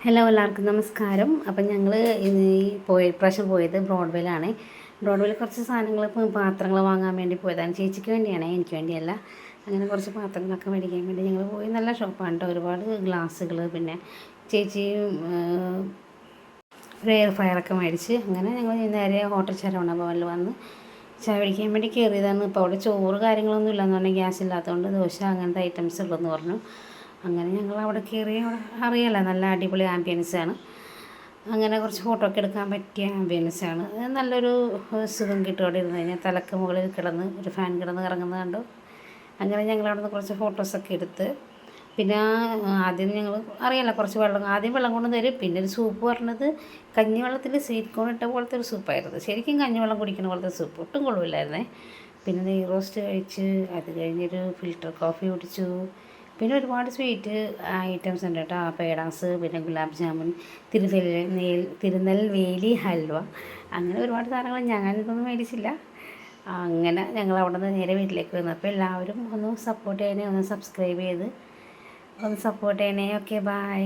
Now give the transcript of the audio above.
Hello എല്ലാവർക്കും നമസ്കാരം. അപ്പം ഞങ്ങൾ ഇപ്രാവശ്യം പോയത് ബ്രോഡ്വേയിലാണ്. ബ്രോഡ്വേയിൽ കുറച്ച് സാധനങ്ങൾ പാത്രങ്ങൾ വാങ്ങാൻ വേണ്ടി പോയതാണ്. ചേച്ചിക്ക് വേണ്ടിയാണ്, എനിക്ക് വേണ്ടിയല്ല. അങ്ങനെ കുറച്ച് പാത്രങ്ങളൊക്കെ മേടിക്കാൻ വേണ്ടി ഞങ്ങൾ പോയി. നല്ല ഷോപ്പാണ് കേട്ടോ. ഒരുപാട് ഗ്ലാസ്സുകൾ, പിന്നെ ചേച്ചി ഒരു എയർ ഫയറൊക്കെ മേടിച്ച് അങ്ങനെ ഞങ്ങൾ നേരെ ഹോട്ടൽ ശരവണ ഭവനിൽ വന്ന് ചായ പിടിക്കാൻ വേണ്ടി കയറിയതാണ്. ഇപ്പോൾ അവിടെ ചോറ് കാര്യങ്ങളൊന്നും ഇല്ലയെന്ന് പറഞ്ഞാൽ ഗ്യാസ് ഇല്ലാത്തതുകൊണ്ട് ദോശ അങ്ങനത്തെ ഐറ്റംസ് ഉള്ളതെന്ന് പറഞ്ഞു. അങ്ങനെ ഞങ്ങൾ അവിടെ കയറി. അവിടെ അറിയാലോ, നല്ല അടിപൊളി ആംബിയൻസാണ്. അങ്ങനെ കുറച്ച് ഫോട്ടോ ഒക്കെ എടുക്കാൻ പറ്റിയ ആംബിയൻസാണ്. നല്ലൊരു സുഖം കിട്ടും അവിടെ ഇരുന്ന് കഴിഞ്ഞാൽ. തലക്ക് മുകളിൽ കിടന്ന് ഒരു ഫാൻ കിടന്ന് കറങ്ങുന്നത് കണ്ടു. അങ്ങനെ ഞങ്ങൾ അവിടെ നിന്ന് കുറച്ച് ഫോട്ടോസൊക്കെ എടുത്ത്. പിന്നെ ആദ്യം ഞങ്ങൾ അറിയാലോ, കുറച്ച് വെള്ളം ആദ്യം വെള്ളം കൊണ്ട് തരും. പിന്നെ ഒരു സൂപ്പ് പറഞ്ഞത് കഞ്ഞിവെള്ളത്തിൽ സ്വീറ്റ് കോൺ ഇട്ട പോലത്തെ ഒരു സൂപ്പായിരുന്നു. ശരിക്കും കഞ്ഞിവെള്ളം കുടിക്കുന്ന പോലത്തെ സൂപ്പ്, ഒട്ടും കൊള്ളില്ലായിരുന്നേ. പിന്നെ നെയ് റോസ്റ്റ് കഴിച്ച്, അത് കഴിഞ്ഞൊരു ഫിൽറ്റർ കോഫി കുടിച്ചു. പിന്നെ ഒരുപാട് സ്വീറ്റ് ഐറ്റംസ് ഉണ്ട് കേട്ടോ. പേടാസ്, പിന്നെ ഗുലാബ് ജാമുൻ, തിരുനെൽവേലി ഹൽവ, അങ്ങനെ ഒരുപാട് സാധനങ്ങൾ. ഞാനിതൊന്നും മേടിച്ചില്ല. അങ്ങനെ ഞങ്ങൾ അവിടെ നിന്ന് നേരെ വീട്ടിലേക്ക് വന്നു. അപ്പോൾ എല്ലാവരും ഒന്ന് സപ്പോർട്ട് ചെയ്യണേ, ഒന്ന് സബ്സ്ക്രൈബ് ചെയ്ത് ഒന്ന് സപ്പോർട്ട് ചെയ്യണേ. Okay, by.